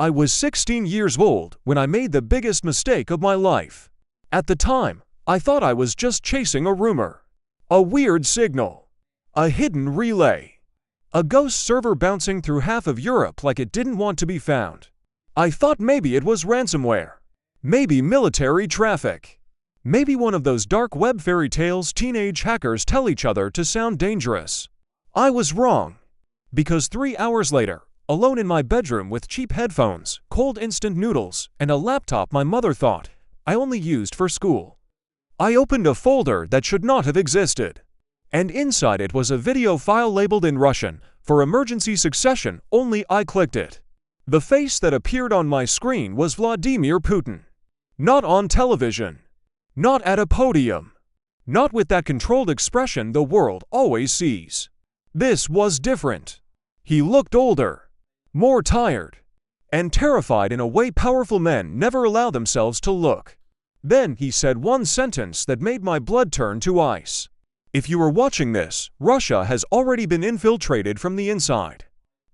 I was 16 years old when I made the biggest mistake of my life. At the time, I thought I was just chasing a rumor, a weird signal, a hidden relay, a ghost server bouncing through half of Europe like it didn't want to be found. I thought maybe it was ransomware, maybe military traffic, maybe one of those dark web fairy tales teenage hackers tell each other to sound dangerous. I was wrong, because 3 hours later, alone in my bedroom with cheap headphones, cold instant noodles, and a laptop my mother thought I only used for school, I opened a folder that should not have existed. And inside it was a video file labeled in Russian, for emergency succession, only I clicked it. The face that appeared on my screen was Vladimir Putin. Not on television. Not at a podium. Not with that controlled expression the world always sees. This was different. He looked older, more tired, and terrified in a way powerful men never allow themselves to look. Then he said one sentence that made my blood turn to ice. If you are watching this, Russia has already been infiltrated from the inside.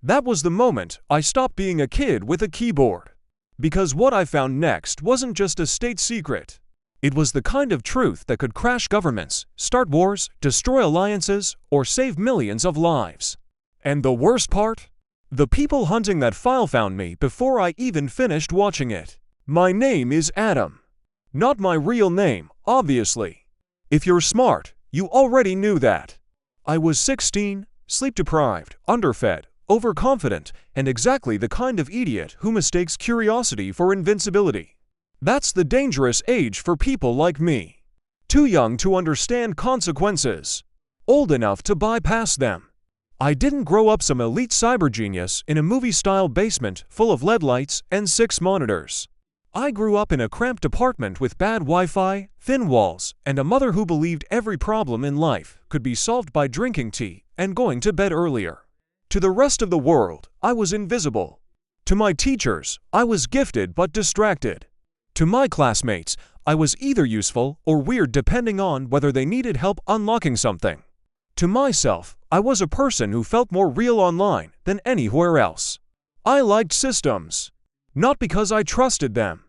That was the moment I stopped being a kid with a keyboard. Because what I found next wasn't just a state secret. It was the kind of truth that could crash governments, start wars, destroy alliances, or save millions of lives. And the worst part? The people hunting that file found me before I even finished watching it. My name is Adam. Not my real name, obviously. If you're smart, you already knew that. I was 16, sleep-deprived, underfed, overconfident, and exactly the kind of idiot who mistakes curiosity for invincibility. That's the dangerous age for people like me. Too young to understand consequences. Old enough to bypass them. I didn't grow up some elite cyber genius in a movie-style basement full of LED lights and 6 monitors. I grew up in a cramped apartment with bad Wi-Fi, thin walls, and a mother who believed every problem in life could be solved by drinking tea and going to bed earlier. To the rest of the world, I was invisible. To my teachers, I was gifted but distracted. To my classmates, I was either useful or weird depending on whether they needed help unlocking something. To myself, I was a person who felt more real online than anywhere else. I liked systems. Not because I trusted them.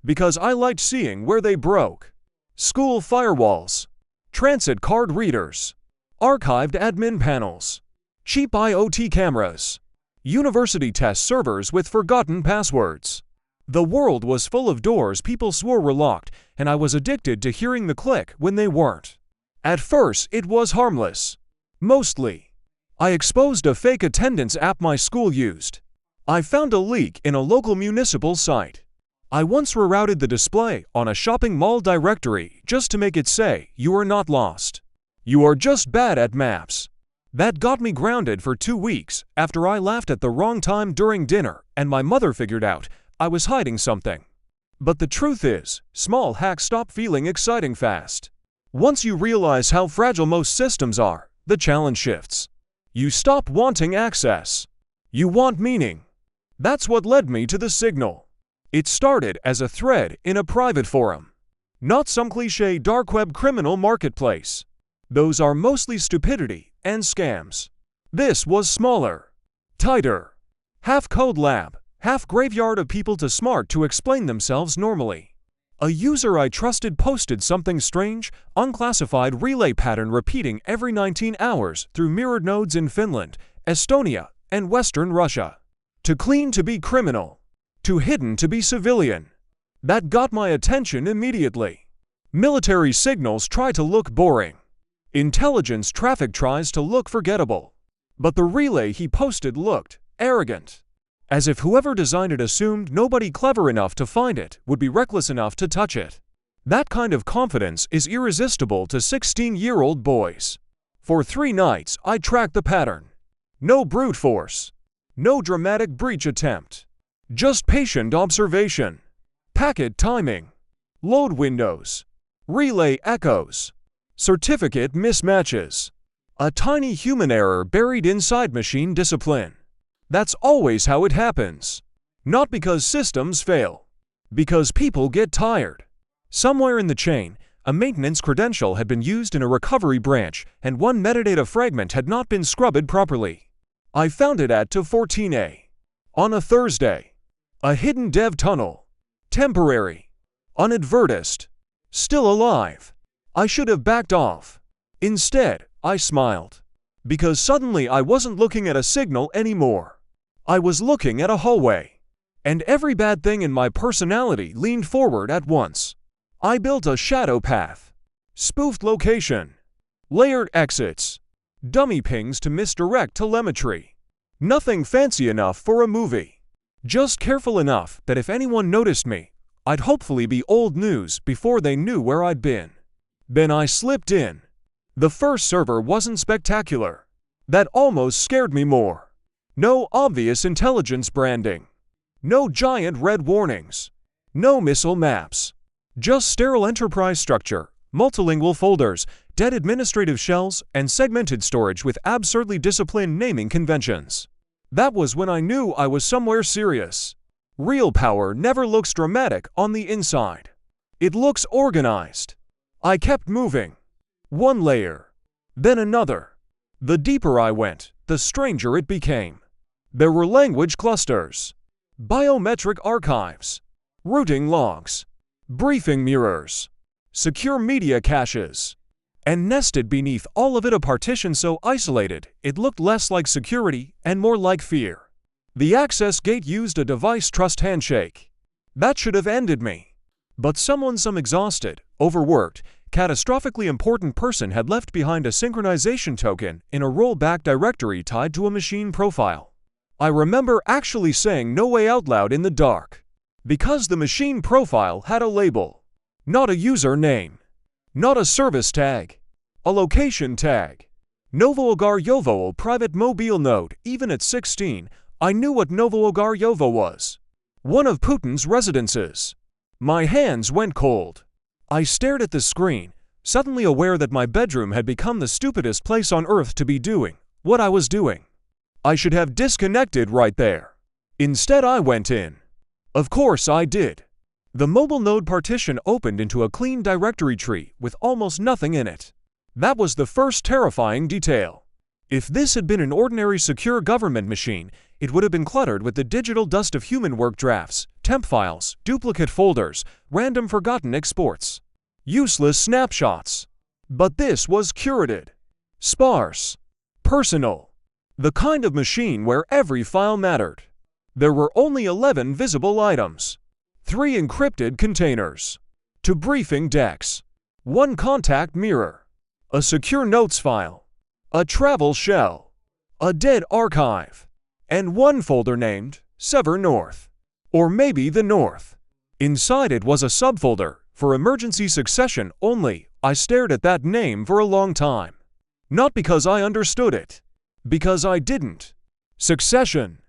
Because I liked seeing where they broke. School firewalls. Transit card readers. Archived admin panels. Cheap IoT cameras. University test servers with forgotten passwords. The world was full of doors people swore were locked, and I was addicted to hearing the click when they weren't. At first, it was harmless. Mostly. I exposed a fake attendance app my school used. I found a leak in a local municipal site. I once rerouted the display on a shopping mall directory just to make it say, "You are not lost. You are just bad at maps." That got me grounded for 2 weeks after I laughed at the wrong time during dinner and my mother figured out I was hiding something. But the truth is, small hacks stop feeling exciting fast. Once you realize how fragile most systems are, the challenge shifts. You stop wanting access. You want meaning. That's what led me to the Signal. It started as a thread in a private forum. Not some cliché dark web criminal marketplace. Those are mostly stupidity and scams. This was smaller, tighter, half code lab, half graveyard of people too smart to explain themselves normally. A user I trusted posted something strange, unclassified relay pattern repeating every 19 hours through mirrored nodes in Finland, Estonia, and Western Russia. Too clean to be criminal. Too hidden to be civilian. That got my attention immediately. Military signals try to look boring. Intelligence traffic tries to look forgettable. But the relay he posted looked arrogant. As if whoever designed it assumed nobody clever enough to find it would be reckless enough to touch it. That kind of confidence is irresistible to 16-year-old boys. For 3 nights, I tracked the pattern. No brute force. No dramatic breach attempt. Just patient observation. Packet timing. Load windows. Relay echoes. Certificate mismatches. A tiny human error buried inside machine discipline. That's always how it happens. Not because systems fail. Because people get tired. Somewhere in the chain, a maintenance credential had been used in a recovery branch, and one metadata fragment had not been scrubbed properly. I found it at 214A. On a Thursday. A hidden dev tunnel. Temporary. Unadvertised. Still alive. I should have backed off. Instead, I smiled. Because suddenly I wasn't looking at a signal anymore. I was looking at a hallway. And every bad thing in my personality leaned forward at once. I built a shadow path. Spoofed location. Layered exits. Dummy pings to misdirect telemetry. Nothing fancy enough for a movie. Just careful enough that if anyone noticed me, I'd hopefully be old news before they knew where I'd been. Then I slipped in. The first server wasn't spectacular. That almost scared me more. No obvious intelligence branding. No giant red warnings. No missile maps. Just sterile enterprise structure, multilingual folders, dead administrative shells, and segmented storage with absurdly disciplined naming conventions. That was when I knew I was somewhere serious. Real power never looks dramatic on the inside. It looks organized. I kept moving. One layer. Then another. The deeper I went, the stranger it became. There were language clusters. Biometric archives. Routing logs. Briefing mirrors. Secure media caches. And nested beneath all of it a partition so isolated, it looked less like security and more like fear. The access gate used a device trust handshake. That should have ended me. But some exhausted, overworked, catastrophically important person had left behind a synchronization token in a rollback directory tied to a machine profile. I remember actually saying no way out loud in the dark. Because the machine profile had a label. Not a user name. Not a service tag. A location tag. Novogaryovo private mobile node. Even at 16, I knew what Novogaryovo was. One of Putin's residences. My hands went cold. I stared at the screen, suddenly aware that my bedroom had become the stupidest place on earth to be doing what I was doing. I should have disconnected right there. Instead, I went in. Of course I did. The mobile node partition opened into a clean directory tree with almost nothing in it. That was the first terrifying detail. If this had been an ordinary secure government machine, it would have been cluttered with the digital dust of human work drafts, temp files, duplicate folders, random forgotten exports. Useless snapshots. But this was curated. Sparse. Personal. The kind of machine where every file mattered. There were only 11 visible items. 3 encrypted containers. 2 briefing decks. 1 contact mirror. A secure notes file. A travel shell. A dead archive. And 1 folder named Sever North. Or maybe the North. Inside it was a subfolder for emergency succession only. I stared at that name for a long time. Not because I understood it. Because I didn't. Succession.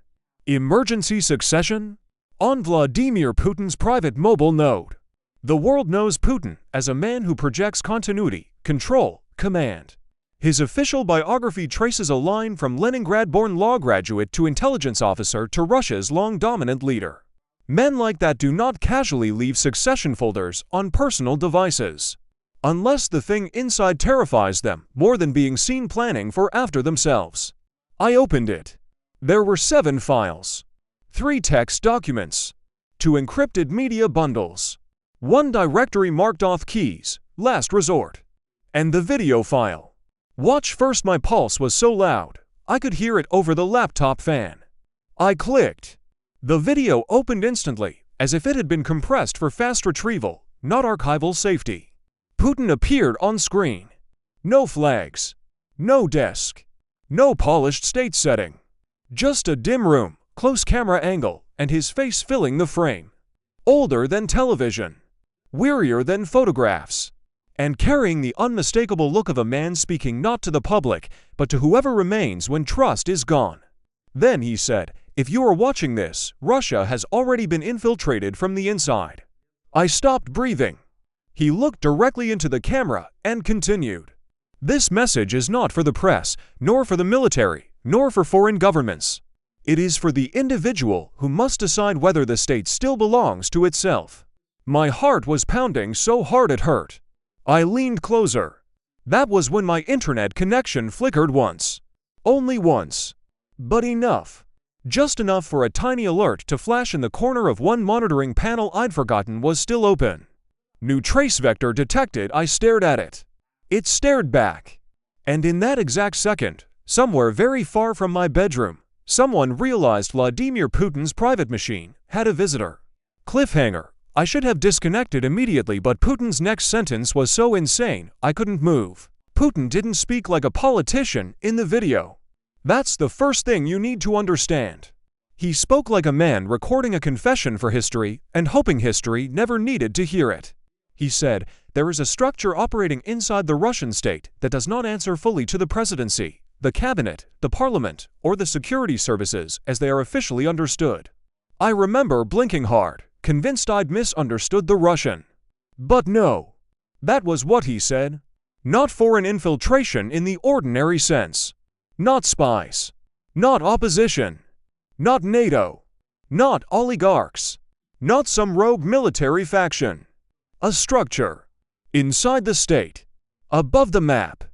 Emergency succession? On Vladimir Putin's private mobile node. The world knows Putin as a man who projects continuity, control, command. His official biography traces a line from Leningrad-born law graduate to intelligence officer to Russia's long-dominant leader. Men like that do not casually leave succession folders on personal devices. Unless the thing inside terrifies them more than being seen planning for after themselves. I opened it. There were 7 files. 3 text documents. 2 encrypted media bundles. 1 directory marked auth keys, last resort. And the video file. Watch first. My pulse was so loud, I could hear it over the laptop fan. I clicked. The video opened instantly, as if it had been compressed for fast retrieval, not archival safety. Putin appeared on screen. No flags. No desk. No polished state setting. Just a dim room, close camera angle, and his face filling the frame. Older than television. Wearier than photographs. And carrying the unmistakable look of a man speaking not to the public, but to whoever remains when trust is gone. Then he said, "If you are watching this, Russia has already been infiltrated from the inside." I stopped breathing. He looked directly into the camera and continued. "This message is not for the press, nor for the military, nor for foreign governments. It is for the individual who must decide whether the state still belongs to itself." My heart was pounding so hard it hurt. I leaned closer. That was when my internet connection flickered once. Only once. But enough. Just enough for a tiny alert to flash in the corner of one monitoring panel I'd forgotten was still open. New trace vector detected. I stared at it. It stared back. And in that exact second, somewhere very far from my bedroom, someone realized Vladimir Putin's private machine had a visitor. Cliffhanger. I should have disconnected immediately, but Putin's next sentence was so insane, I couldn't move. Putin didn't speak like a politician in the video. That's the first thing you need to understand. He spoke like a man recording a confession for history and hoping history never needed to hear it. He said, "There is a structure operating inside the Russian state that does not answer fully to the presidency, the cabinet, the parliament, or the security services as they are officially understood." I remember blinking hard, convinced I'd misunderstood the Russian. But no. That was what he said. Not foreign infiltration in the ordinary sense. Not spies. Not opposition. Not NATO. Not oligarchs. Not some rogue military faction. A structure. Inside the state. Above the map.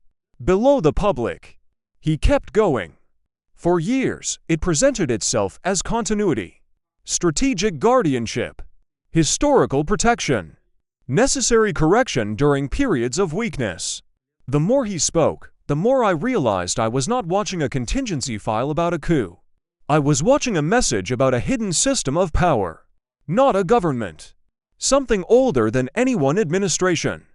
Below the public. He kept going. For years, it presented itself as continuity. Strategic guardianship. Historical protection. Necessary correction during periods of weakness. The more he spoke, the more I realized I was not watching a contingency file about a coup. I was watching a message about a hidden system of power. Not a government. Something older than any one administration.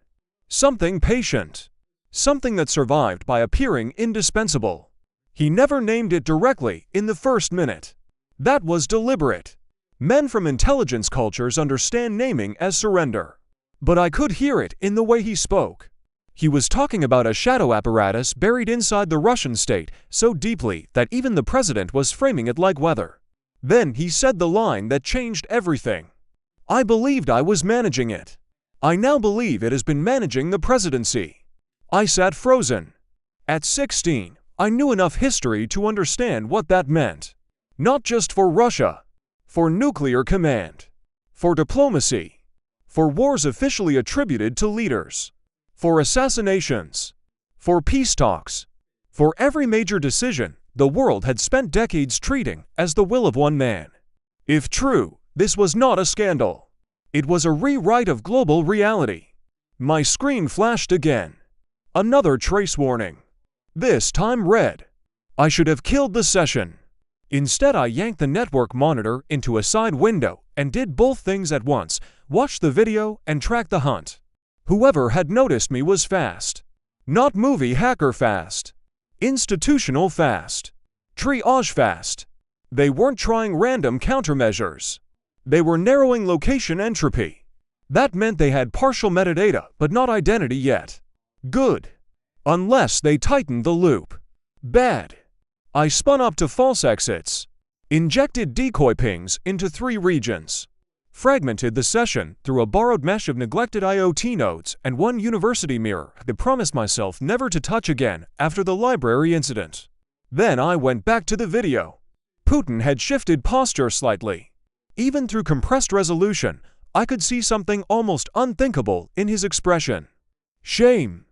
Something patient. Something that survived by appearing indispensable. He never named it directly in the first minute. That was deliberate. Men from intelligence cultures understand naming as surrender. But I could hear it in the way he spoke. He was talking about a shadow apparatus buried inside the Russian state so deeply that even the president was framing it like weather. Then he said the line that changed everything. I believed I was managing it. I now believe it has been managing the presidency. I sat frozen. At 16, I knew enough history to understand what that meant. Not just for Russia. For nuclear command. For diplomacy. For wars officially attributed to leaders. For assassinations. For peace talks. For every major decision the world had spent decades treating as the will of one man. If true, this was not a scandal. It was a rewrite of global reality. My screen flashed again. Another trace warning. This time red. I should have killed the session. Instead, I yanked the network monitor into a side window and did both things at once, watched the video and tracked the hunt. Whoever had noticed me was fast. Not movie hacker fast. Institutional fast. Triage fast. They weren't trying random countermeasures. They were narrowing location entropy. That meant they had partial metadata but not identity yet. Good. Unless they tightened the loop. Bad. I spun up to false exits. Injected decoy pings into 3 regions. Fragmented the session through a borrowed mesh of neglected IoT nodes and one university mirror that promised myself never to touch again after the library incident. Then I went back to the video. Putin had shifted posture slightly. Even through compressed resolution, I could see something almost unthinkable in his expression. Shame.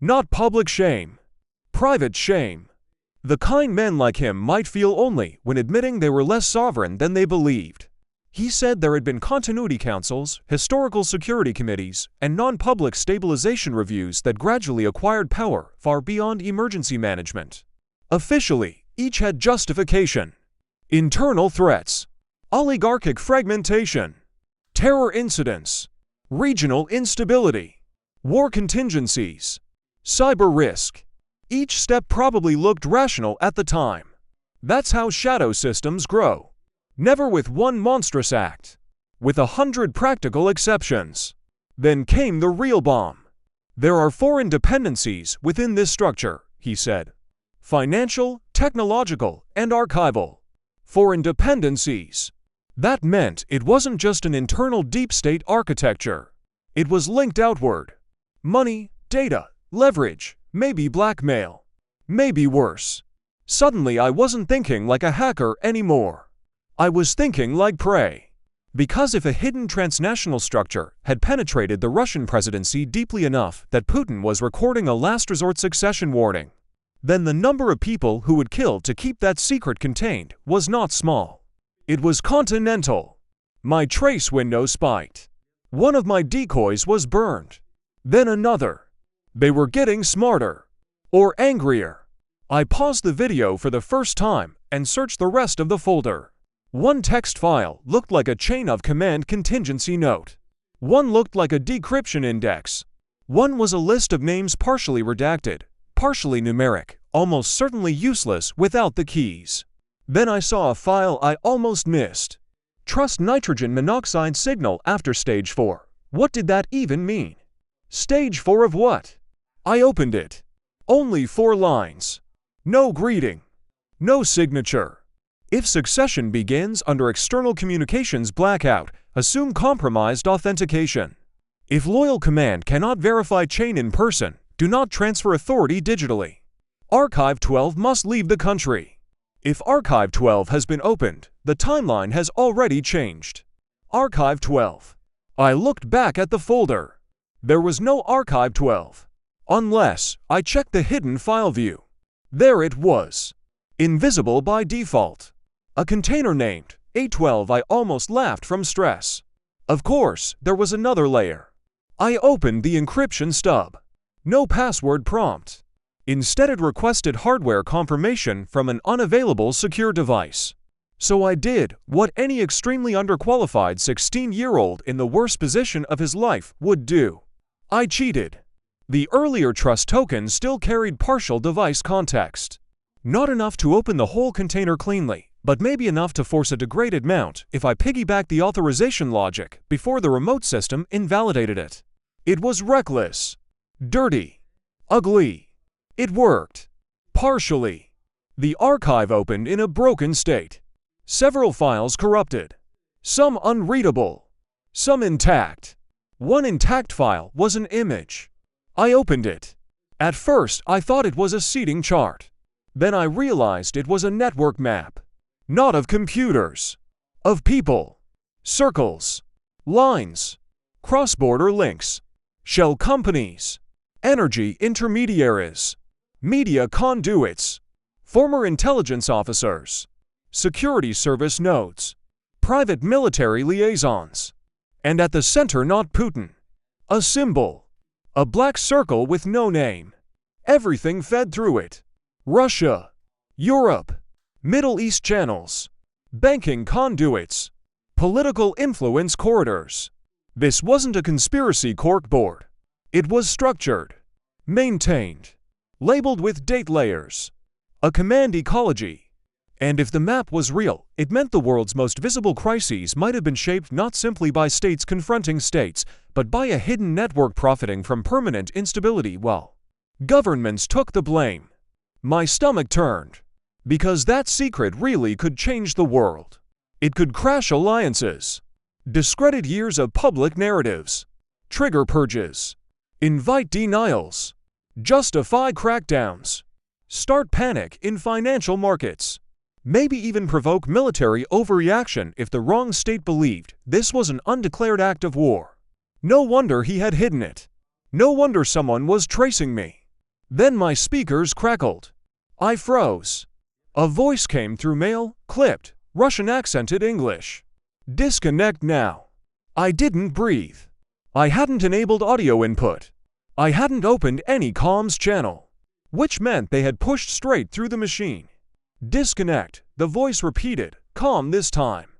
Not public shame. Private shame. The kind men like him might feel only when admitting they were less sovereign than they believed. He said there had been continuity councils, historical security committees, and non-public stabilization reviews that gradually acquired power far beyond emergency management. Officially, each had justification. Internal threats. Oligarchic fragmentation. Terror incidents. Regional instability. War contingencies. Cyber risk. Each step probably looked rational at the time. That's how shadow systems grow. Never with one monstrous act. With 100 practical exceptions. Then came the real bomb. There are 4 dependencies within this structure, he said. Financial, technological, and archival. 4 dependencies. That meant it wasn't just an internal deep state architecture. It was linked outward. Money, data, leverage, maybe blackmail. Maybe worse. Suddenly I wasn't thinking like a hacker anymore. I was thinking like prey. Because if a hidden transnational structure had penetrated the Russian presidency deeply enough that Putin was recording a last resort succession warning, then the number of people who would kill to keep that secret contained was not small. It was continental. My trace window spiked. One of my decoys was burned. Then another. They were getting smarter. Or angrier. I paused the video for the first time and searched the rest of the folder. One text file looked like a chain of command contingency note. One looked like a decryption index. One was a list of names partially redacted, partially numeric, almost certainly useless without the keys. Then I saw a file I almost missed. Trust nitrogen monoxide signal after stage 4. What did that even mean? Stage 4 of what? I opened it. Only 4 lines. No greeting. No signature. If succession begins under external communications blackout, assume compromised authentication. If loyal command cannot verify chain in person, do not transfer authority digitally. Archive 12 must leave the country. If Archive 12 has been opened, the timeline has already changed. Archive 12. I looked back at the folder. There was no Archive 12. Unless I checked the hidden file view. There it was. Invisible by default. A container named A12. I almost laughed from stress. Of course, there was another layer. I opened the encryption stub. No password prompt. Instead, it requested hardware confirmation from an unavailable secure device. So I did what any extremely underqualified 16-year-old in the worst position of his life would do. I cheated. The earlier trust token still carried partial device context. Not enough to open the whole container cleanly, but maybe enough to force a degraded mount if I piggybacked the authorization logic before the remote system invalidated it. It was reckless. Dirty. Ugly. It worked. Partially. The archive opened in a broken state. Several files corrupted. Some unreadable. Some intact. One intact file was an image. I opened it. At first, I thought it was a seating chart. Then I realized it was a network map. Not of computers. Of people. Circles. Lines. Cross-border links. Shell companies. Energy intermediaries. Media conduits. Former intelligence officers. Security service nodes. Private military liaisons. And at the center, not Putin. A symbol. A black circle with no name. Everything fed through it. Russia. Europe. Middle East channels. Banking conduits. Political influence corridors. This wasn't a conspiracy corkboard. It was structured. Maintained. Labeled with date layers. A command ecology. And if the map was real, it meant the world's most visible crises might have been shaped not simply by states confronting states, but by a hidden network profiting from permanent instability while governments took the blame. My stomach turned. Because that secret really could change the world. It could crash alliances. Discredit years of public narratives. Trigger purges. Invite denials. Justify crackdowns. Start panic in financial markets. Maybe even provoke military overreaction if the wrong state believed this was an undeclared act of war. No wonder he had hidden it. No wonder someone was tracing me. Then my speakers crackled. I froze. A voice came through male, clipped, Russian-accented English. Disconnect now. I didn't breathe. I hadn't enabled audio input. I hadn't opened any comms channel, which meant they had pushed straight through the machine. Disconnect, the voice repeated, calm this time.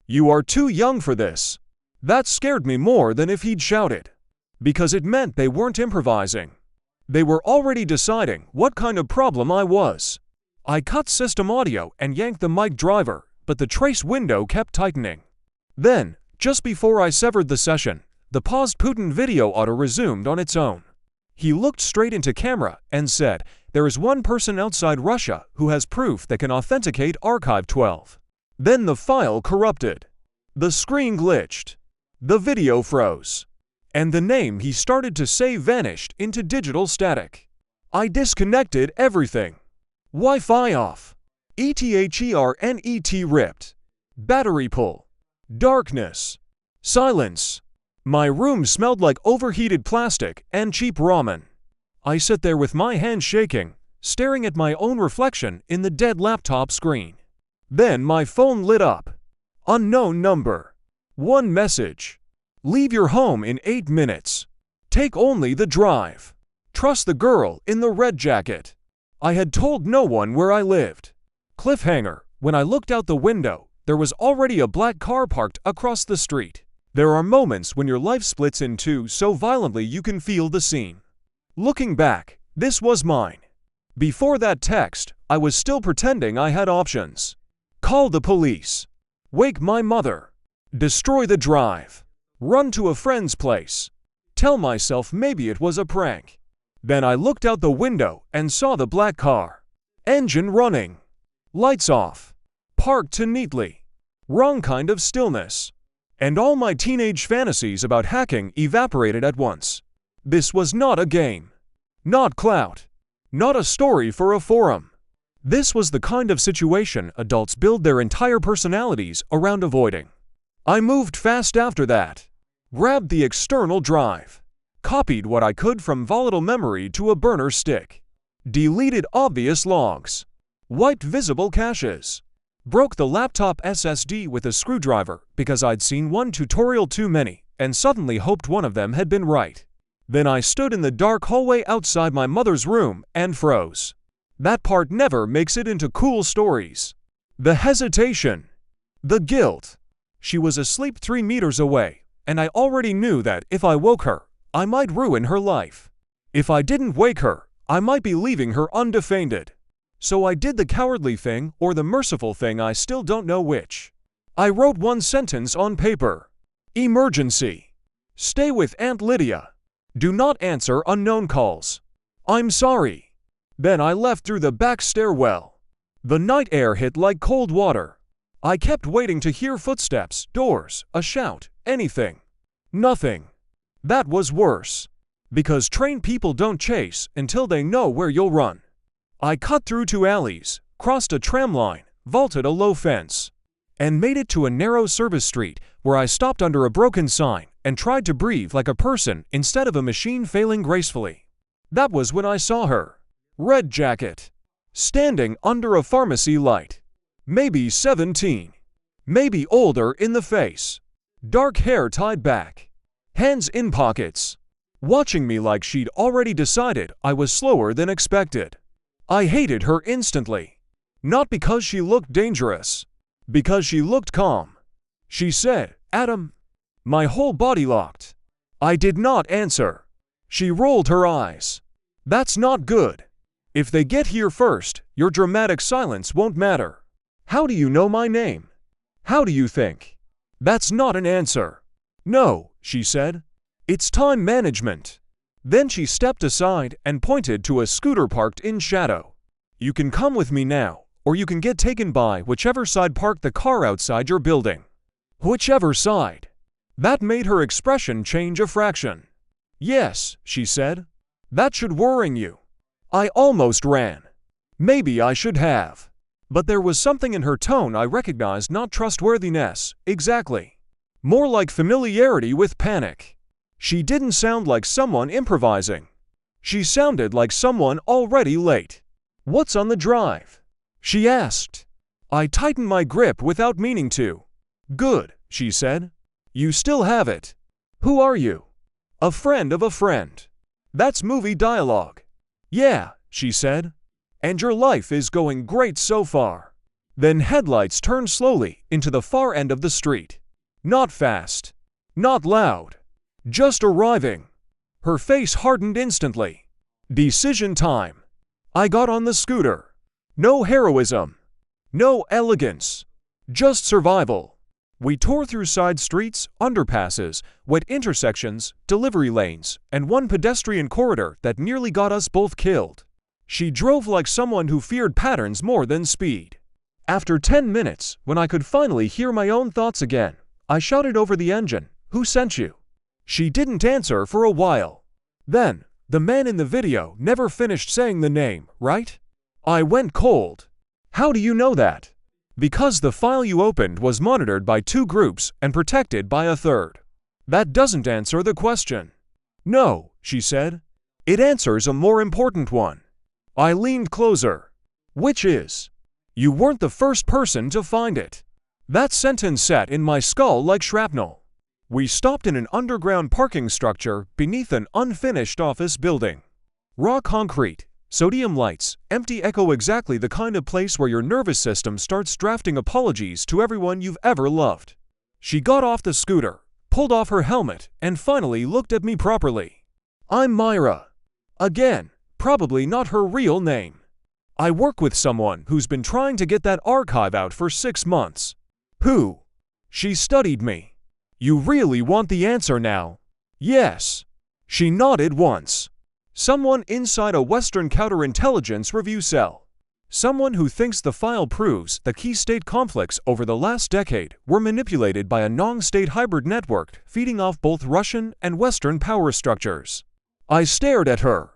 You are too young for this. That scared me more than if he'd shouted, because it meant they weren't improvising. They were already deciding what kind of problem I was. I cut system audio and yanked the mic driver, but the trace window kept tightening. Then, just before I severed the session, the paused Putin video auto-resumed on its own. He looked straight into camera and said, "There is one person outside Russia who has proof that can authenticate Archive 12. Then the file corrupted. The screen glitched. The video froze. And the name he started to say vanished into digital static. I disconnected everything. Wi-Fi off. Ethernet ripped. Battery pull. Darkness. Silence. My room smelled like overheated plastic and cheap ramen. I sat there with my hands shaking, staring at my own reflection in the dead laptop screen. Then my phone lit up. Unknown number. One message. Leave your home in 8 minutes. Take only the drive. Trust the girl in the red jacket. I had told no one where I lived. Cliffhanger. When I looked out the window, there was already a black car parked across the street. There are moments when your life splits in two so violently you can feel the scene. Looking back, this was mine. Before that text, I was still pretending I had options. Call the police. Wake my mother. Destroy the drive. Run to a friend's place. Tell myself maybe it was a prank. Then I looked out the window and saw the black car. Engine running. Lights off. Parked too neatly. Wrong kind of stillness. And all my teenage fantasies about hacking evaporated at once. This was not a game. Not clout. Not a story for a forum. This was the kind of situation adults build their entire personalities around avoiding. I moved fast after that. Grabbed the external drive. Copied what I could from volatile memory to a burner stick. Deleted obvious logs. Wiped visible caches. Broke the laptop SSD with a screwdriver because I'd seen one tutorial too many and suddenly hoped one of them had been right. Then I stood in the dark hallway outside my mother's room and froze. That part never makes it into cool stories. The hesitation. The guilt. She was asleep 3 meters away, and I already knew that if I woke her, I might ruin her life. If I didn't wake her, I might be leaving her undefended. So I did the cowardly thing or the merciful thing, I still don't know which. I wrote one sentence on paper. Emergency. Stay with Aunt Lydia. Do not answer unknown calls. I'm sorry. Then I left through the back stairwell. The night air hit like cold water. I kept waiting to hear footsteps, doors, a shout, anything. Nothing. That was worse. Because trained people don't chase until they know where you'll run. I cut through 2 alleys, crossed a tram line, vaulted a low fence, and made it to a narrow service street where I stopped under a broken sign and tried to breathe like a person instead of a machine failing gracefully. That was when I saw her. Red jacket. Standing under a pharmacy light. Maybe 17. Maybe older in the face. Dark hair tied back. Hands in pockets. Watching me like she'd already decided I was slower than expected. I hated her instantly. Not because she looked dangerous. Because she looked calm. She said, "Adam." My whole body locked. I did not answer. She rolled her eyes. That's not good. If they get here first, your dramatic silence won't matter. How do you know my name? How do you think? That's not an answer. No, she said. It's time management. Then she stepped aside and pointed to a scooter parked in shadow. You can come with me now, or you can get taken by whichever side parked the car outside your building. Whichever side. That made her expression change a fraction. Yes, she said. That should worry you. I almost ran. Maybe I should have. But there was something in her tone I recognized, not trustworthiness, exactly. More like familiarity with panic. She didn't sound like someone improvising. She sounded like someone already late. What's on the drive? She asked. I tightened my grip without meaning to. Good, she said. You still have it. Who are you? A friend of a friend. That's movie dialogue. Yeah, she said. And your life is going great so far. Then headlights turned slowly into the far end of the street. Not fast. Not loud. Just arriving. Her face hardened instantly. Decision time. I got on the scooter. No heroism. No elegance. Just survival. We tore through side streets, underpasses, wet intersections, delivery lanes, and one pedestrian corridor that nearly got us both killed. She drove like someone who feared patterns more than speed. After 10 minutes, when I could finally hear my own thoughts again, I shouted over the engine, "Who sent you?" She didn't answer for a while. Then, the man in the video never finished saying the name, right? I went cold. How do you know that? Because the file you opened was monitored by 2 groups and protected by a 3rd. That doesn't answer the question. No, she said. It answers a more important one. I leaned closer. Which is? You weren't the first person to find it. That sentence sat in my skull like shrapnel. We stopped in an underground parking structure beneath an unfinished office building. Raw concrete, sodium lights, empty echo, exactly the kind of place where your nervous system starts drafting apologies to everyone you've ever loved. She got off the scooter, pulled off her helmet, and finally looked at me properly. I'm Myra. Again, probably not her real name. I work with someone who's been trying to get that archive out for 6 months. Who? She studied me. You really want the answer now? Yes. She nodded once. Someone inside a Western counterintelligence review cell. Someone who thinks the file proves that key state conflicts over the last decade were manipulated by a non-state hybrid network feeding off both Russian and Western power structures. I stared at her.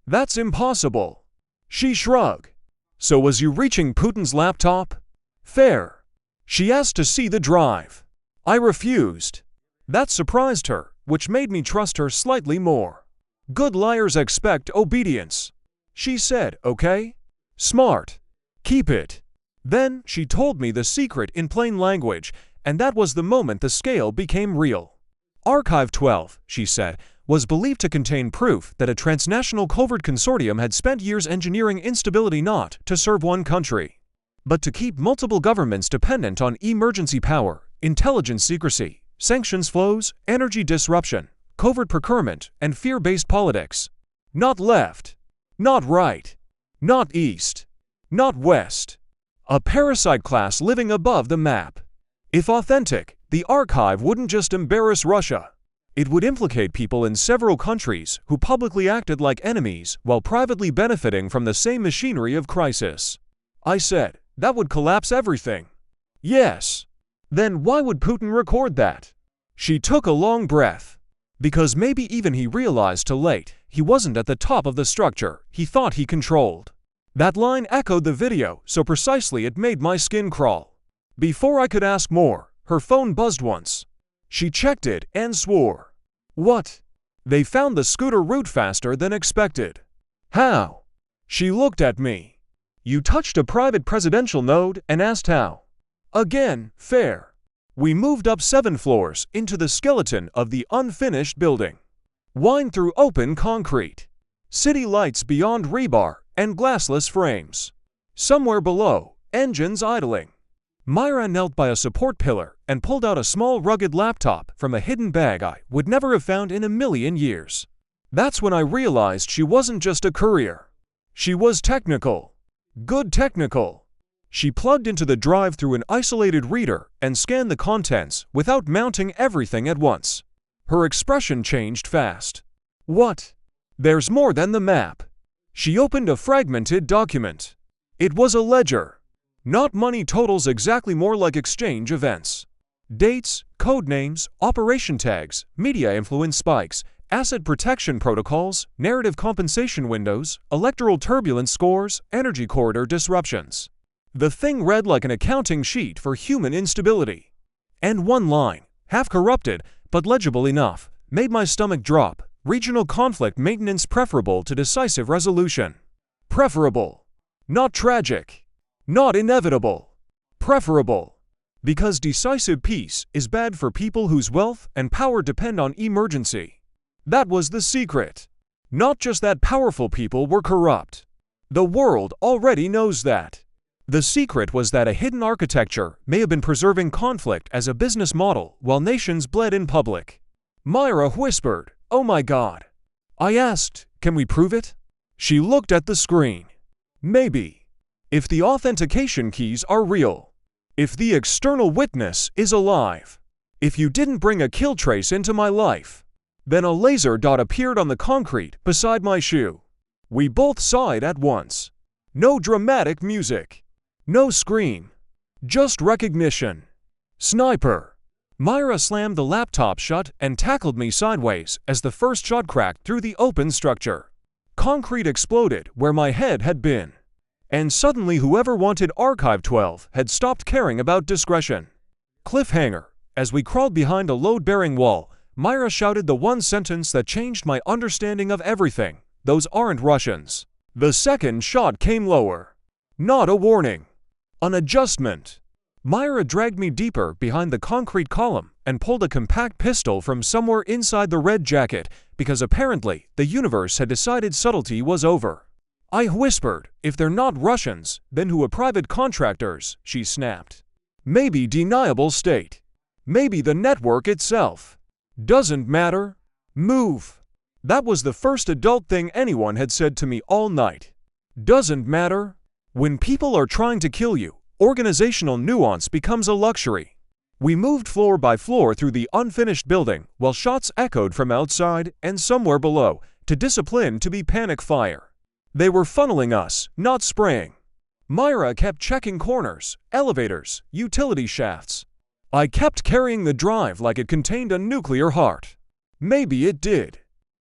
That's impossible. She shrugged. So was you reaching Putin's laptop? Fair. She asked to see the drive. I refused. That surprised her, which made me trust her slightly more. Good liars expect obedience. She said, okay? Smart. Keep it. Then she told me the secret in plain language, and that was the moment the scale became real. Archive 12, she said, was believed to contain proof that a transnational covert consortium had spent years engineering instability not to serve one country, but to keep multiple governments dependent on emergency power, intelligence secrecy, sanctions flows, energy disruption, covert procurement, and fear-based politics. Not left. Not right. Not east. Not west. A parasite class living above the map. If authentic, the archive wouldn't just embarrass Russia. It would implicate people in several countries who publicly acted like enemies while privately benefiting from the same machinery of crisis. I said, that would collapse everything. Yes. Then why would Putin record that? She took a long breath. Because maybe even he realized too late he wasn't at the top of the structure he thought he controlled. That line echoed the video so precisely it made my skin crawl. Before I could ask more, her phone buzzed once. She checked it and swore. What? They found the scooter route faster than expected. How? She looked at me. You touched a private presidential node and asked how. Again, fair. We moved up 7 floors into the skeleton of the unfinished building. Whined through open concrete. City lights beyond rebar and glassless frames. Somewhere below, engines idling. Myra knelt by a support pillar and pulled out a small rugged laptop from a hidden bag I would never have found in a million years. That's when I realized she wasn't just a courier. She was technical. Good technical. She plugged into the drive through an isolated reader and scanned the contents without mounting everything at once. Her expression changed fast. What? There's more than the map. She opened a fragmented document. It was a ledger. Not money totals exactly, more like exchange events. Dates, code names, operation tags, media influence spikes, asset protection protocols, narrative compensation windows, electoral turbulence scores, energy corridor disruptions. The thing read like an accounting sheet for human instability. And one line, half corrupted but legible enough, made my stomach drop. Regional conflict maintenance preferable to decisive resolution. Preferable. Not tragic. Not inevitable. Preferable. Because decisive peace is bad for people whose wealth and power depend on emergency. That was the secret. Not just that powerful people were corrupt. The world already knows that. The secret was that a hidden architecture may have been preserving conflict as a business model while nations bled in public. Myra whispered, "Oh my God." I asked, "Can we prove it?" She looked at the screen. Maybe. If the authentication keys are real. If the external witness is alive. If you didn't bring a kill trace into my life. Then a laser dot appeared on the concrete beside my shoe. We both saw it at once. No dramatic music. No scream. Just recognition. Sniper. Myra slammed the laptop shut and tackled me sideways as the first shot cracked through the open structure. Concrete exploded where my head had been. And suddenly whoever wanted Archive 12 had stopped caring about discretion. Cliffhanger. As we crawled behind a load-bearing wall, Myra shouted the one sentence that changed my understanding of everything. Those aren't Russians. The second shot came lower. Not a warning. An adjustment. Myra dragged me deeper behind the concrete column and pulled a compact pistol from somewhere inside the red jacket because apparently the universe had decided subtlety was over. I whispered, "If they're not Russians, then who are private contractors?" she snapped. "Maybe deniable state. Maybe the network itself. Doesn't matter. Move." That was the first adult thing anyone had said to me all night. Doesn't matter. When people are trying to kill you, organizational nuance becomes a luxury. We moved floor by floor through the unfinished building while shots echoed from outside and somewhere below, too disciplined to be panic fire. They were funneling us, not spraying. Myra kept checking corners, elevators, utility shafts. I kept carrying the drive like it contained a nuclear heart. Maybe it did.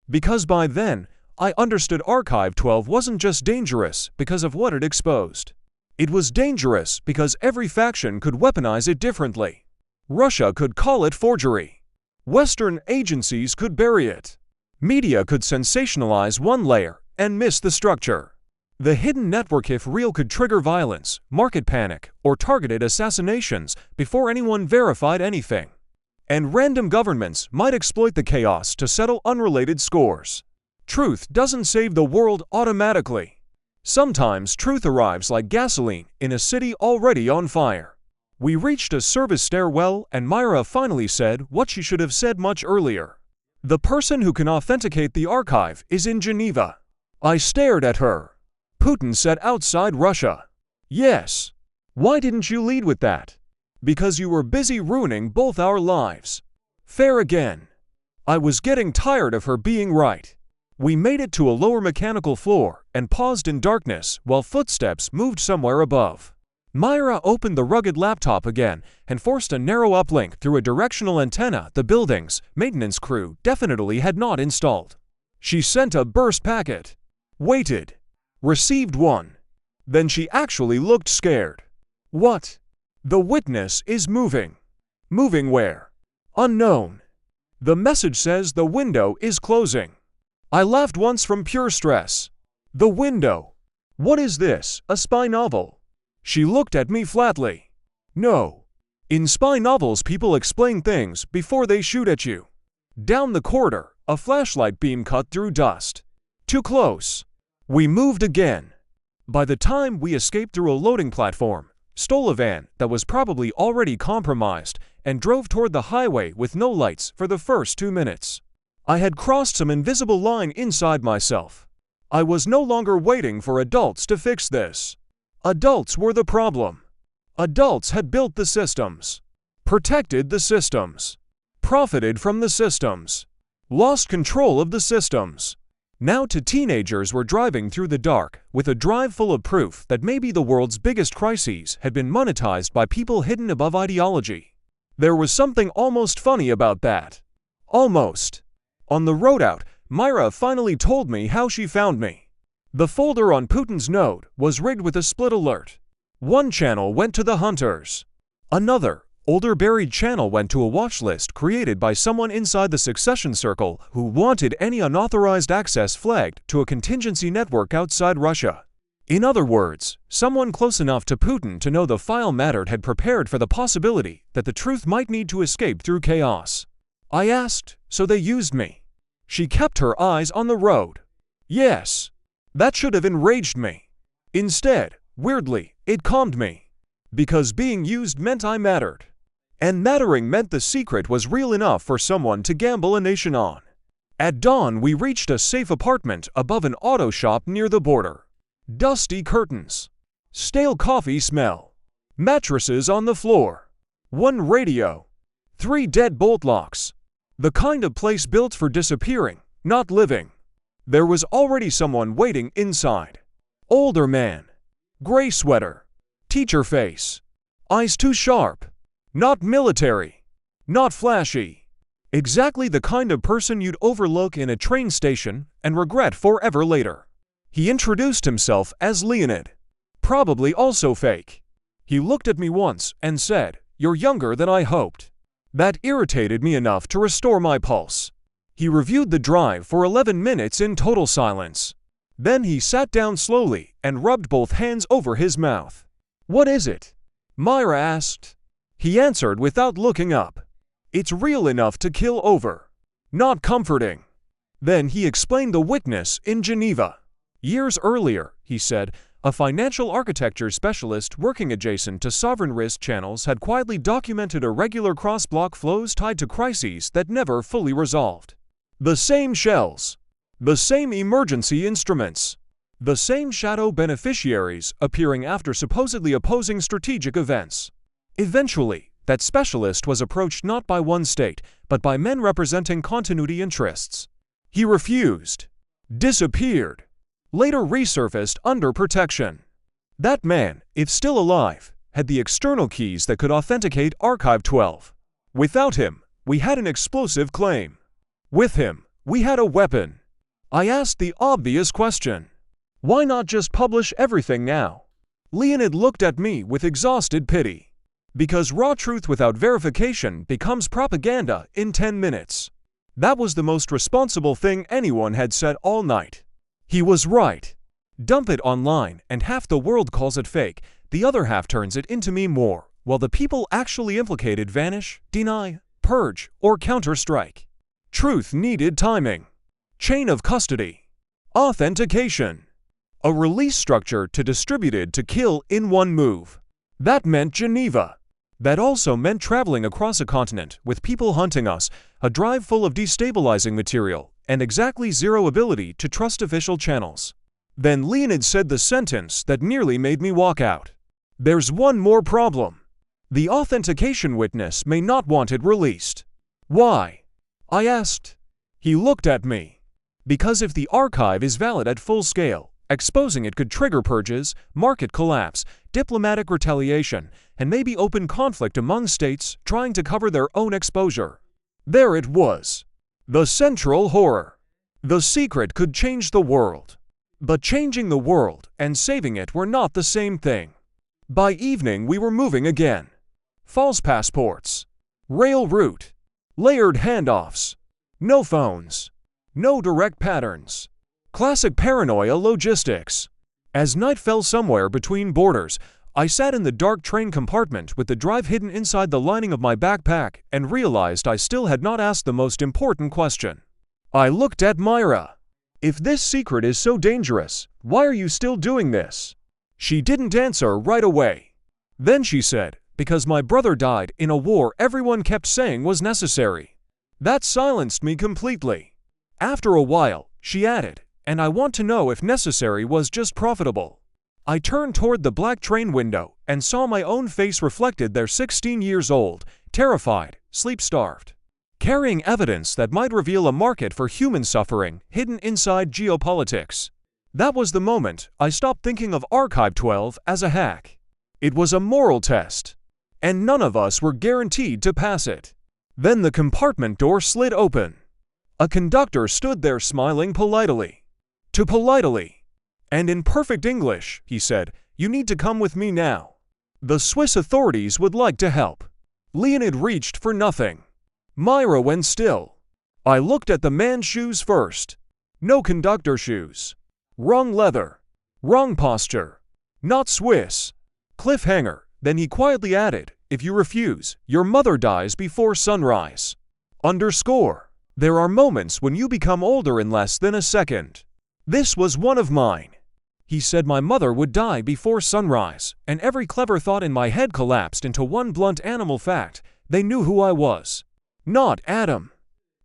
Because by then, I understood Archive 12 wasn't just dangerous because of what it exposed. It was dangerous because every faction could weaponize it differently. Russia could call it forgery. Western agencies could bury it. Media could sensationalize one layer and miss the structure. The hidden network, if real, could trigger violence, market panic, or targeted assassinations before anyone verified anything. And random governments might exploit the chaos to settle unrelated scores. Truth doesn't save the world automatically. Sometimes truth arrives like gasoline in a city already on fire. We reached a service stairwell and Myra finally said what she should have said much earlier. "The person who can authenticate the archive is in Geneva." I stared at her. "Putin said outside Russia." "Yes. Why didn't you lead with that?" "Because you were busy ruining both our lives." Fair again. I was getting tired of her being right. We made it to a lower mechanical floor and paused in darkness while footsteps moved somewhere above. Myra opened the rugged laptop again and forced a narrow uplink through a directional antenna the building's maintenance crew definitely had not installed. She sent a burst packet. Waited. Received one. Then she actually looked scared. "What?" "The witness is moving." "Moving where?" "Unknown." "The message says the window is closing." I laughed once from pure stress. "The window? What is this, a spy novel?" She looked at me flatly. "No. In spy novels people explain things before they shoot at you." Down the corridor, a flashlight beam cut through dust. Too close. We moved again. By the time we escaped through a loading platform, stole a van that was probably already compromised, and drove toward the highway with no lights for the first 2 minutes. I had crossed some invisible line inside myself. I was no longer waiting for adults to fix this. Adults were the problem. Adults had built the systems, protected the systems, profited from the systems, lost control of the systems. Now teenagers were driving through the dark with a drive full of proof that maybe the world's biggest crises had been monetized by people hidden above ideology. There was something almost funny about that. Almost. On the road out, Myra finally told me how she found me. The folder on Putin's node was rigged with a split alert. One channel went to the hunters. Another, older buried channel went to a watch list created by someone inside the succession circle who wanted any unauthorized access flagged to a contingency network outside Russia. In other words, someone close enough to Putin to know the file mattered had prepared for the possibility that the truth might need to escape through chaos. I asked, "So they used me?" She kept her eyes on the road. Yes. That should have enraged me. Instead, weirdly, it calmed me. Because being used meant I mattered. And mattering meant the secret was real enough for someone to gamble a nation on. At dawn, we reached a safe apartment above an auto shop near the border. Dusty curtains. Stale coffee smell. Mattresses on the floor. One radio. 3 dead bolt locks. The kind of place built for disappearing, not living. There was already someone waiting inside. Older man. Gray sweater. Teacher face. Eyes too sharp. Not military. Not flashy. Exactly the kind of person you'd overlook in a train station and regret forever later. He introduced himself as Leonid. Probably also fake. He looked at me once and said, "You're younger than I hoped." That irritated me enough to restore my pulse. He reviewed the drive for 11 minutes in total silence. Then he sat down slowly and rubbed both hands over his mouth. "What is it?" Myra asked. He answered without looking up. "It's real enough to kill over." Not comforting. Then he explained the witness in Geneva. Years earlier, he said, a financial architecture specialist working adjacent to sovereign risk channels had quietly documented irregular cross-block flows tied to crises that never fully resolved. The same shells, the same emergency instruments, the same shadow beneficiaries appearing after supposedly opposing strategic events. Eventually, that specialist was approached not by one state, but by men representing continuity interests. He refused, disappeared, later resurfaced under protection. That man, if still alive, had the external keys that could authenticate Archive 12. Without him, we had an explosive claim. With him, we had a weapon. I asked the obvious question. Why not just publish everything now? Leonid looked at me with exhausted pity. Because raw truth without verification becomes propaganda in 10 minutes. That was the most responsible thing anyone had said all night. He was right. Dump it online and half the world calls it fake, the other half turns it into me more, while the people actually implicated vanish, deny, purge, or counter-strike. Truth needed timing. Chain of custody. Authentication. A release structure to distributed to kill in one move. That meant Geneva. That also meant traveling across a continent with people hunting us, a drive full of destabilizing material, and exactly zero ability to trust official channels. Then Leonid said the sentence that nearly made me walk out. There's one more problem. The authentication witness may not want it released. Why? I asked. He looked at me. Because if the archive is valid at full scale, exposing it could trigger purges, market collapse, diplomatic retaliation, and maybe open conflict among states trying to cover their own exposure. There it was. The central horror. The secret could change the world. But changing the world and saving it were not the same thing. By evening we were moving again. False passports. Rail route. Layered handoffs. No phones. No direct patterns. Classic paranoia logistics. As night fell somewhere between borders, I sat in the dark train compartment with the drive hidden inside the lining of my backpack and realized I still had not asked the most important question. I looked at Myra. If this secret is so dangerous, why are you still doing this? She didn't answer right away. Then she said, because my brother died in a war everyone kept saying was necessary. That silenced me completely. After a while, she added, and I want to know if necessary was just profitable. I turned toward the black train window and saw my own face reflected there 16 years old, terrified, sleep-starved, carrying evidence that might reveal a market for human suffering hidden inside geopolitics. That was the moment I stopped thinking of Archive 12 as a hack. It was a moral test, and none of us were guaranteed to pass it. Then the compartment door slid open. A conductor stood there smiling politely. And in perfect English, he said, "You need to come with me now. The Swiss authorities would like to help." Leonid reached for nothing. Myra went still. I looked at the man's shoes first. No conductor shoes. Wrong leather. Wrong posture. Not Swiss. Cliffhanger. Then he quietly added, "If you refuse, your mother dies before sunrise." Underscore. There are moments when you become older in less than a second. This was one of mine. He said my mother would die before sunrise, and every clever thought in my head collapsed into one blunt animal fact. They knew who I was. Not Adam.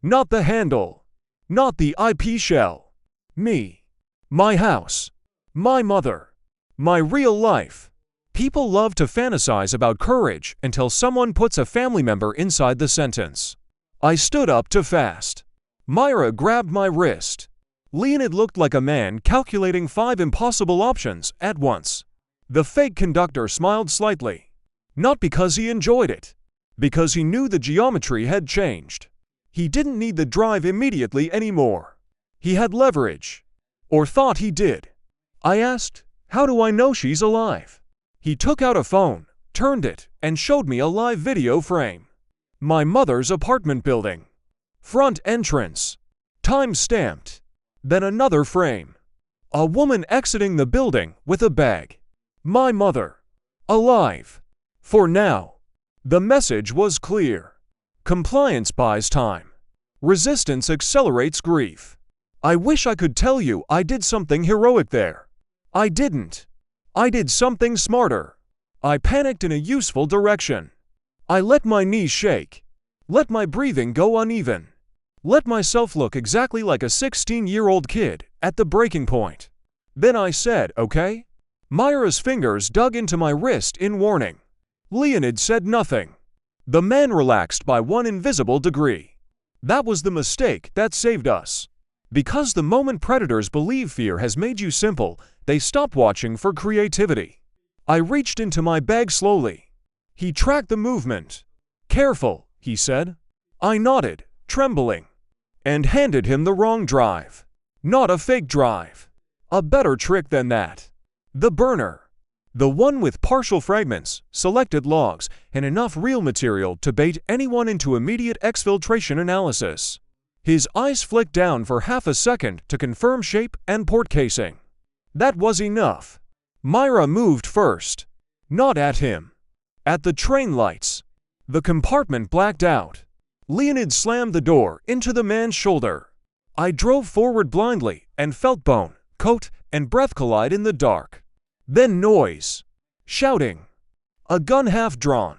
Not the handle. Not the IP shell. Me. My house. My mother. My real life. People love to fantasize about courage until someone puts a family member inside the sentence. I stood up to fast. Myra grabbed my wrist. Leonid looked like a man calculating 5 impossible options at once. The fake conductor smiled slightly. Not because he enjoyed it. Because he knew the geometry had changed. He didn't need the drive immediately anymore. He had leverage. Or thought he did. I asked, "How do I know she's alive?" He took out a phone, turned it, and showed me a live video frame. My mother's apartment building. Front entrance. Time stamped. Then another frame. A woman exiting the building with a bag. My mother. Alive. For now. The message was clear. Compliance buys time. Resistance accelerates grief. I wish I could tell you I did something heroic there. I didn't. I did something smarter. I panicked in a useful direction. I let my knees shake. Let my breathing go uneven. Let myself look exactly like a 16-year-old kid at the breaking point. Then I said, okay? Myra's fingers dug into my wrist in warning. Leonid said nothing. The man relaxed by one invisible degree. That was the mistake that saved us. Because the moment predators believe fear has made you simple, they stop watching for creativity. I reached into my bag slowly. He tracked the movement. Careful, he said. I nodded, trembling, and handed him the wrong drive. Not a fake drive. A better trick than that. The burner. The one with partial fragments, selected logs, and enough real material to bait anyone into immediate exfiltration analysis. His eyes flicked down for half a second to confirm shape and port casing. That was enough. Myra moved first. Not at him. At the train lights. The compartment blacked out. Leonid slammed the door into the man's shoulder. I drove forward blindly and felt bone, coat, and breath collide in the dark. Then noise. Shouting. A gun half drawn.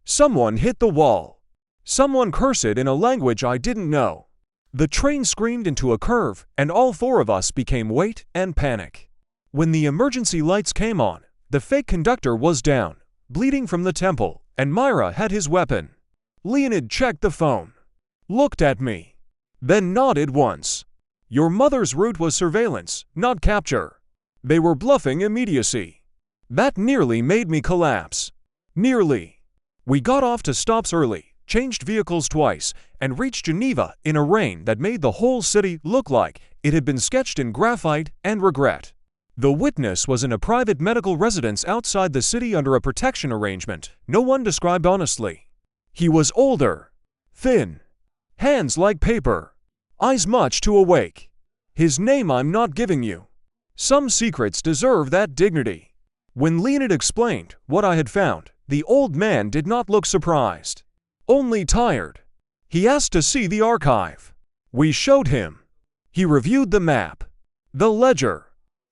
Someone hit the wall. Someone cursed in a language I didn't know. The train screamed into a curve, and all four of us became weight and panic. When the emergency lights came on, the fake conductor was down, bleeding from the temple, and Myra had his weapon. Leonid checked the phone. Looked at me. Then nodded once. Your mother's route was surveillance, not capture. They were bluffing immediacy. That nearly made me collapse. Nearly. We got off to stops early, changed vehicles twice, and reached Geneva in a rain that made the whole city look like it had been sketched in graphite and regret. The witness was in a private medical residence outside the city under a protection arrangement no one described honestly. He was older, thin, hands like paper, eyes much too awake. His name I'm not giving you. Some secrets deserve that dignity. When Leonid explained what I had found, the old man did not look surprised. Only tired. He asked to see the archive. We showed him. He reviewed the map, the ledger,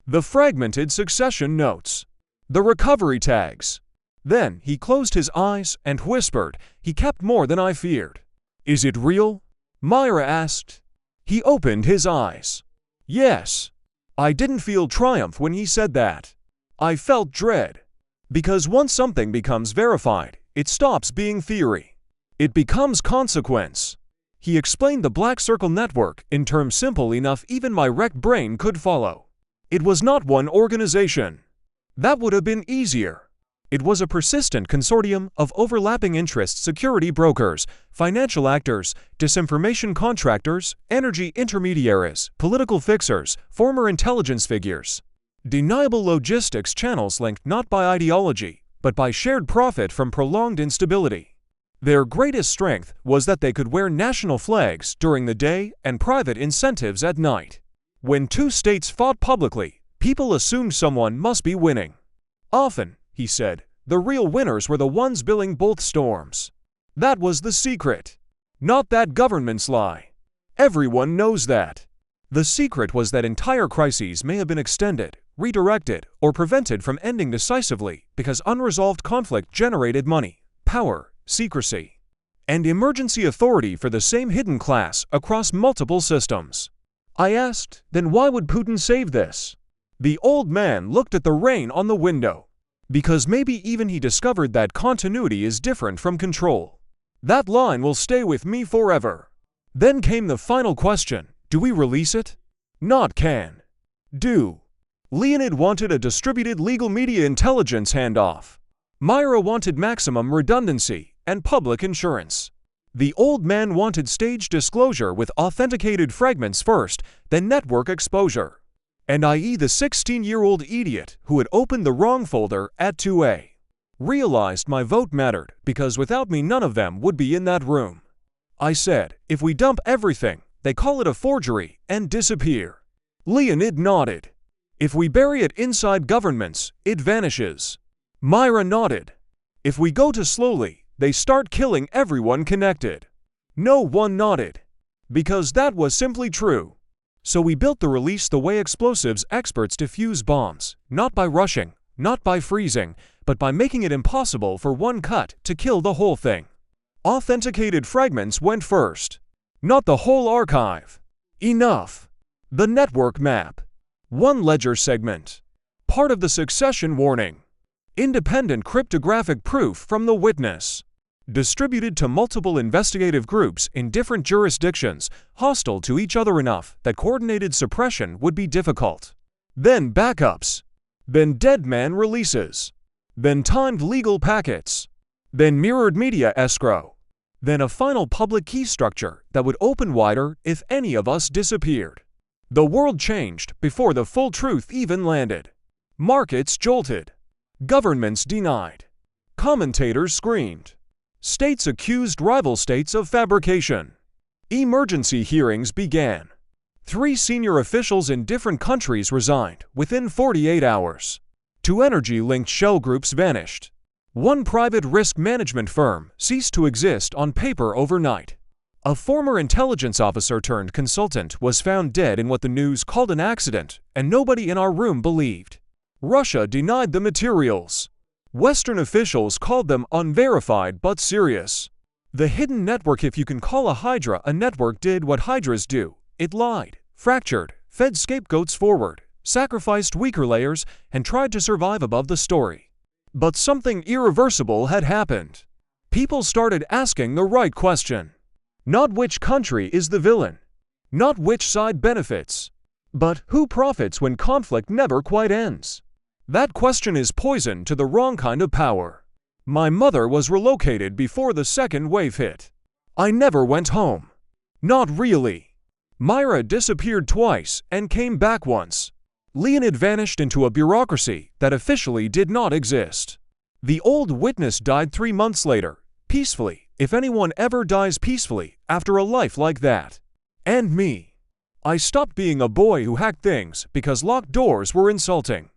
the fragmented succession notes, the recovery tags. Then he closed his eyes and whispered, he kept more than I feared. Is it real? Myra asked. He opened his eyes. Yes. I didn't feel triumph when he said that. I felt dread. Because once something becomes verified, it stops being theory. It becomes consequence. He explained the black circle network in terms simple enough even my wrecked brain could follow. It was not one organization. That would have been easier. It was a persistent consortium of overlapping interests: security brokers, financial actors, disinformation contractors, energy intermediaries, political fixers, former intelligence figures. Deniable logistics channels linked not by ideology, but by shared profit from prolonged instability. Their greatest strength was that they could wear national flags during the day and private incentives at night. When two states fought publicly, people assumed someone must be winning. Often, he said, the real winners were the ones billing both storms. That was the secret. Not that governments lie. Everyone knows that. The secret was that entire crises may have been extended, redirected, or prevented from ending decisively because unresolved conflict generated money, power, secrecy, and emergency authority for the same hidden class across multiple systems. I asked, then why would Putin save this? The old man looked at the rain on the window. Because maybe even he discovered that continuity is different from control. That line will stay with me forever. Then came the final question, do we release it? Not can. Do. Leonid wanted a distributed legal media intelligence handoff. Myra wanted maximum redundancy and public insurance. The old man wanted stage disclosure with authenticated fragments first, then network exposure. And i.e. the 16-year-old idiot who had opened the wrong folder at 2A. Realized my vote mattered because without me none of them would be in that room. I said, if we dump everything, they call it a forgery and disappear. Leonid nodded. If we bury it inside governments, it vanishes. Myra nodded. If we go too slowly, they start killing everyone connected. No one nodded. Because that was simply true. So we built the release the way explosives experts defuse bombs, not by rushing, not by freezing, but by making it impossible for one cut to kill the whole thing. Authenticated fragments went first. Not the whole archive. Enough. The network map. One ledger segment. Part of the succession warning. Independent cryptographic proof from the witness. Distributed to multiple investigative groups in different jurisdictions, hostile to each other enough that coordinated suppression would be difficult. Then backups. Then dead man releases. Then timed legal packets. Then mirrored media escrow. Then a final public key structure that would open wider if any of us disappeared. The world changed before the full truth even landed. Markets jolted. Governments denied. Commentators screamed. States accused rival states of fabrication. Emergency hearings began. 3 senior officials in different countries resigned within 48 hours. 2 energy-linked shell groups vanished. 1 private risk management firm ceased to exist on paper overnight. A former intelligence officer turned consultant was found dead in what the news called an accident, and nobody in our room believed. Russia denied the materials. Western officials called them unverified but serious. The hidden network, if you can call a hydra a network, did what hydras do. It lied, fractured, fed scapegoats forward, sacrificed weaker layers, and tried to survive above the story. But something irreversible had happened. People started asking the right question. Not which country is the villain. Not which side benefits. But who profits when conflict never quite ends? That question is poison to the wrong kind of power. My mother was relocated before the second wave hit. I never went home. Not really. Myra disappeared twice and came back once. Leonid vanished into a bureaucracy that officially did not exist. The old witness died 3 months later, peacefully, if anyone ever dies peacefully after a life like that. And me. I stopped being a boy who hacked things because locked doors were insulting.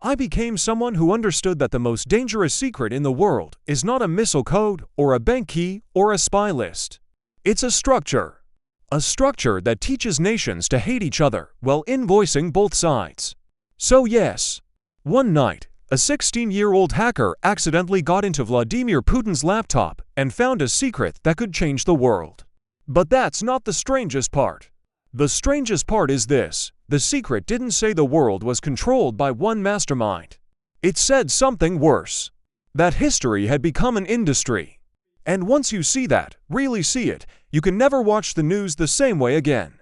I became someone who understood that the most dangerous secret in the world is not a missile code or a bank key or a spy list. It's a structure. A structure that teaches nations to hate each other while invoicing both sides. So yes, one night, a 16-year-old hacker accidentally got into Vladimir Putin's laptop and found a secret that could change the world. But that's not the strangest part. The strangest part is this: the secret didn't say the world was controlled by one mastermind. It said something worse. That history had become an industry. And once you see that, really see it, you can never watch the news the same way again.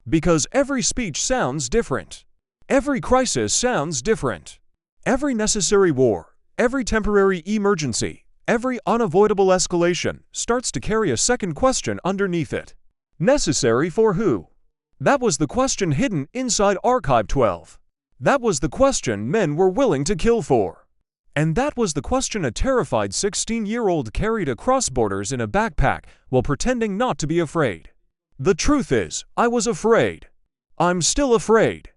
Because every speech sounds different. Every crisis sounds different. Every necessary war, every temporary emergency, every unavoidable escalation starts to carry a second question underneath it. Necessary for who? That was the question hidden inside Archive 12. That was the question men were willing to kill for. And that was the question a terrified 16-year-old carried across borders in a backpack while pretending not to be afraid. The truth is, I was afraid. I'm still afraid.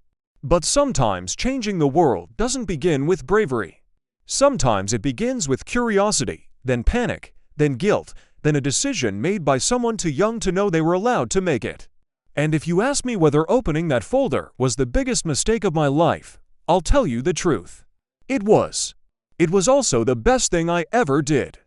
But sometimes changing the world doesn't begin with bravery. Sometimes it begins with curiosity, then panic, then guilt, then a decision made by someone too young to know they were allowed to make it. And if you ask me whether opening that folder was the biggest mistake of my life, I'll tell you the truth. It was. It was also the best thing I ever did.